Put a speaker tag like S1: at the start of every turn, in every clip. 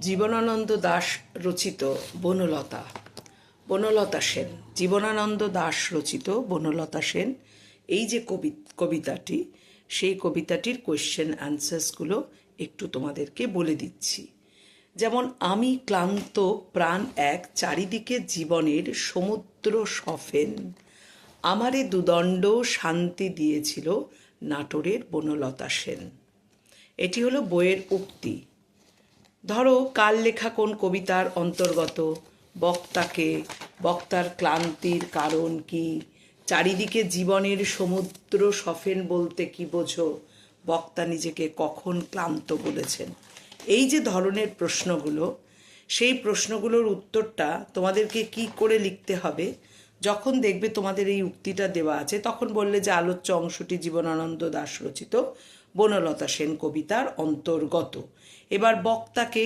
S1: জীবনানন্দ দাশ রচিত বনলতা। বনলতা সেন, জীবনানন্দ দাশ রচিত বনলতা সেন, এই যে কবিতাটি, সেই কবিতাটির কোয়েশ্চেন অ্যান্সার্সগুলো একটু তোমাদেরকে বলে দিচ্ছি। যেমন, আমি ক্লান্ত প্রাণ এক, চারিদিকে জীবনের সমুদ্র সফেন, আমারে দুদণ্ড শান্তি দিয়েছিল নাটোরের বনলতা সেন। এটি হলো বইয়ের উক্তি। ধরো, কার লেখা কোন কবিতার অন্তর্গত, বক্তাকে, বক্তার ক্লান্তির কারণ কি, চারিদিকে জীবনের সমুদ্র সফেন বলতে কি বোঝো, বক্তা নিজেকে কখন ক্লান্ত বলেছেন। এই যে ধরনের প্রশ্নগুলো, সেই প্রশ্নগুলোর উত্তরটা তোমাদেরকে কি করে লিখতে হবে। যখন দেখবে তোমাদের এই উক্তিটা দেওয়া আছে, তখন বললে যে আলোচ্য অংশটি জীবনানন্দ দাশ রচিত বনলতা সেন কবিতার অন্তর্গত। এবার বক্তাকে,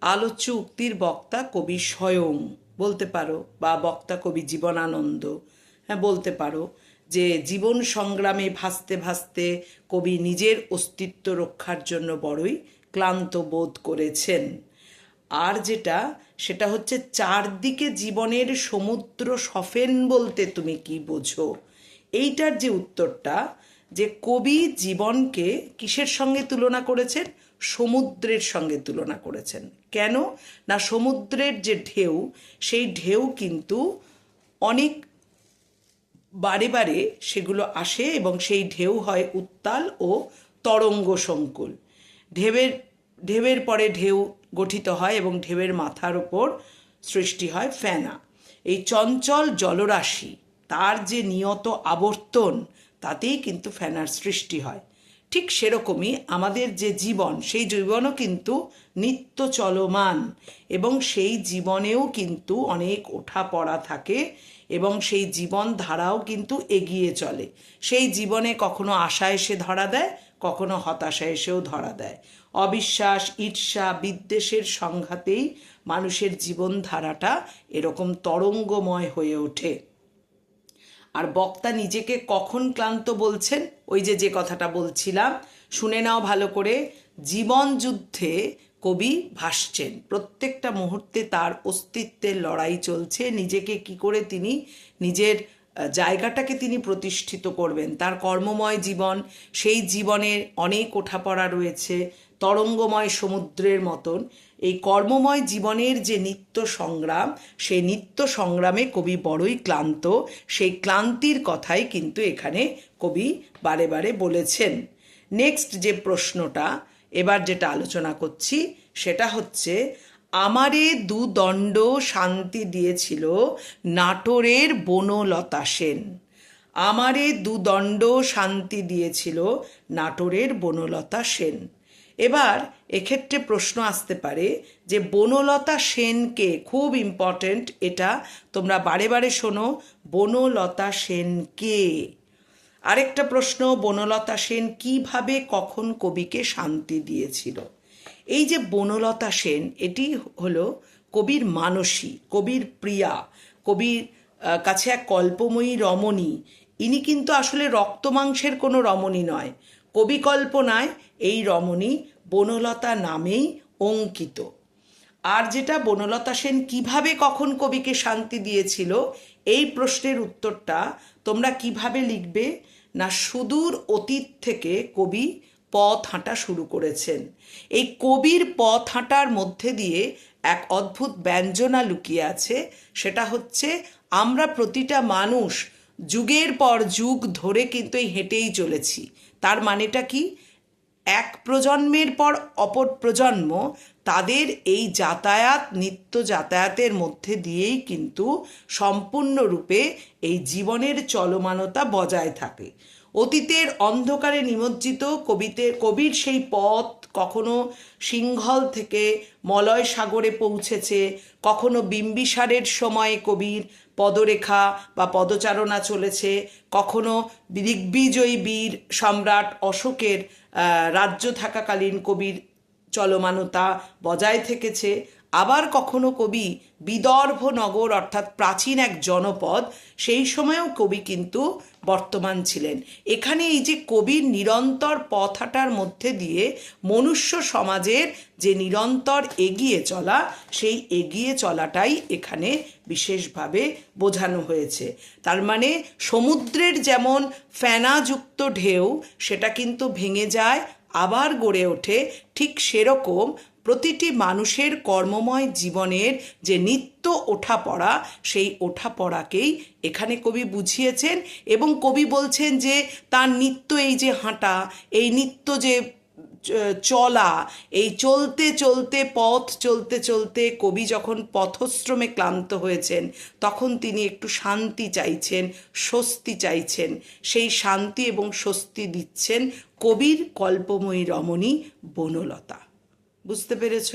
S1: আলোচ্য উক্তির বক্তা কবি স্বয়ং বলতে পারো, বা বক্তা কবি জীবনানন্দ, হ্যাঁ বলতে পারো যে জীবন সংগ্রামে ভাসতে ভাসতে কবি নিজের অস্তিত্ব রক্ষার জন্য বড়ই ক্লান্ত বোধ করেছেন। আর সেটা হচ্ছে চারদিকে জীবনের সমুদ্র সফেন বলতে তুমি কি বোঝো। এইটার যে উত্তরটা, যে কবি জীবনকে কিসের সঙ্গে তুলনা করেছেন, সমুদ্রের সঙ্গে তুলনা করেছেন। কেন না, সমুদ্রের যে ঢেউ, সেই ঢেউ কিন্তু অনেক বারে বারে সেগুলো আসে এবং সেই ঢেউ হয় উত্তাল ও তরঙ্গ সংকুল। ঢেউয়ের পরে ঢেউ গঠিত হয় এবং ঢেউয়ের মাথার ওপর সৃষ্টি হয় ফেনা। এই চঞ্চল জলরাশি, তার যে নিয়ত আবর্তন, তাতেই কিন্তু ফেনার সৃষ্টি হয়। ঠিক সেরকমই আমাদের যে জীবন, সেই জীবনও কিন্তু নিত্য চলমান, এবং সেই জীবনেও কিন্তু অনেক ওঠা পড়া থাকে, এবং সেই জীবন ধারাও কিন্তু এগিয়ে চলে। সেই জীবনে কখনো আশা এসে ধরা দেয়, কখনো হতাশা এসেও ধরা দেয়। অবিশ্বাস, ঈর্ষা, বিদ্বেষের সংঘাতেই মানুষের জীবনধারাটা এরকম তরঙ্গময় হয়ে ওঠে। আর বক্তা নিজেকে কখন ক্লান্ত বলছেন, ওই যে কথাটা বলছিলাম, শুনে নাও ভালো করে। জীবন যুদ্ধে কবি ভাসছেন, প্রত্যেকটা মুহূর্তে তার অস্তিত্বের লড়াই চলছে। নিজেকে কি করে তিনি নিজের জায়গাটাকে তিনি প্রতিষ্ঠিত করবেন, তার কর্মময় জীবন, সেই জীবনের অনেক ওঠাপড়া রয়েছে তরঙ্গময় সমুদ্রের মতন। এই কর্মময় জীবনের যে নিত্য সংগ্রাম, সেই নিত্য সংগ্রামে কবি বড়ই ক্লান্ত। সেই ক্লান্তির কথাই কিন্তু এখানে কবি বারে বারে বলেছেন। নেক্সট যে প্রশ্নটা এবার যেটা আলোচনা করছি, সেটা হচ্ছে, আমারে দুদণ্ড শান্তি দিয়েছিল নাটোরের বনলতা সেন। আমারে দুদণ্ড শান্তি দিয়েছিল নাটোরের বনলতা সেন। এবার এক্ষেত্রে প্রশ্ন আসতে পারে যে বনলতা সেনকে, খুব ইম্পর্টেন্ট এটা, তোমরা বারে বারে শোনো, বনলতা সেন কে। আরেকটা প্রশ্ন, বনলতা সেন কিভাবে কখন কবিকে শান্তি দিয়েছিল। এই যে বনলতা সেন, এটি হলো কবির মানসী, কবির প্রিয়া, কবির কাছে এক কল্পময়ী রমণী। ইনি কিন্তু আসলে রক্তমাংসের কোনো রমণী নয়। কবি কল্পনায় এই রমণী বনলতা নামেই অঙ্কিত। আর যেটা বনলতা সেন কিভাবে কখন কবিকে শান্তি দিয়েছিল, এই প্রশ্নের উত্তরটা তোমরা কিভাবে লিখবে না, সুদূর অতীত থেকে কবি পথ হাঁটা শুরু করেছেন। এই কবির পথ হাঁটার মধ্যে দিয়ে এক অদ্ভুত ব্যঞ্জনা লুকিয়ে আছে। সেটা হচ্ছে, আমরা প্রতিটা মানুষ যুগের পর যুগ ধরে কিন্তু এই হেঁটেই চলেছি। তার মানেটা কি, এক প্রজন্মের পর অপর প্রজন্ম তাদের এই যাতায়াত, নিত্য যাতায়াতের মধ্যে দিয়েই কিন্তু সম্পূর্ণরূপে এই জীবনের চলমানতা বজায় থাকে। অতীতের অন্ধকারে নিমজ্জিত কবির সেই পথ কখনো সিংহল থেকে মলয় সাগরে পৌঁছেছে, কখনো বিম্বিসারের সময়ে কবির পদরেখা বা পদচারণা চলেছে, কখনো দিগ্বিজয়ী বীর সম্রাট অশোকের রাজ্য থাকাকালীন কবির চলমানতা বজায় থেকেছে। আবার কখনো কবি বিদর্ভ নগর অর্থাৎ প্রাচীন এক জনপদ, সেই সময়েও কবি কিন্তু বর্তমান ছিলেন। এখানে এই যে কবির নিরন্তর পথ হাঁটার মধ্যে দিয়ে মনুষ্য সমাজের যে নিরন্তর এগিয়ে চলা, সেই এগিয়ে চলাটাই এখানে বিশেষভাবে বোঝানো হয়েছে। তার মানে সমুদ্রের যেমন ফেনাযুক্ত ঢেউ, সেটা কিন্তু ভেঙে যায় আবার গড়ে ওঠে, ঠিক সেরকম প্রতিটি মানুষের কর্মময় জীবনের যে নিত্য ওঠাপড়া, সেই ওঠাপড়াকেই এখানে কবি বুঝিয়েছেন। এবং কবি বলছেন যে তার নিত্য এই যে হাঁটা, এই নিত্য যে চলা, এই চলতে চলতে পথ চলতে চলতে কবি যখন পথশ্রমে ক্লান্ত হয়েছেন, তখন তিনি একটু শান্তি চাইছেন, স্বস্তি চাইছেন। সেই শান্তি এবং স্বস্তি দিচ্ছেন কবির কল্পময়ী রমণী বনলতা। বুঝতে পেরেছ?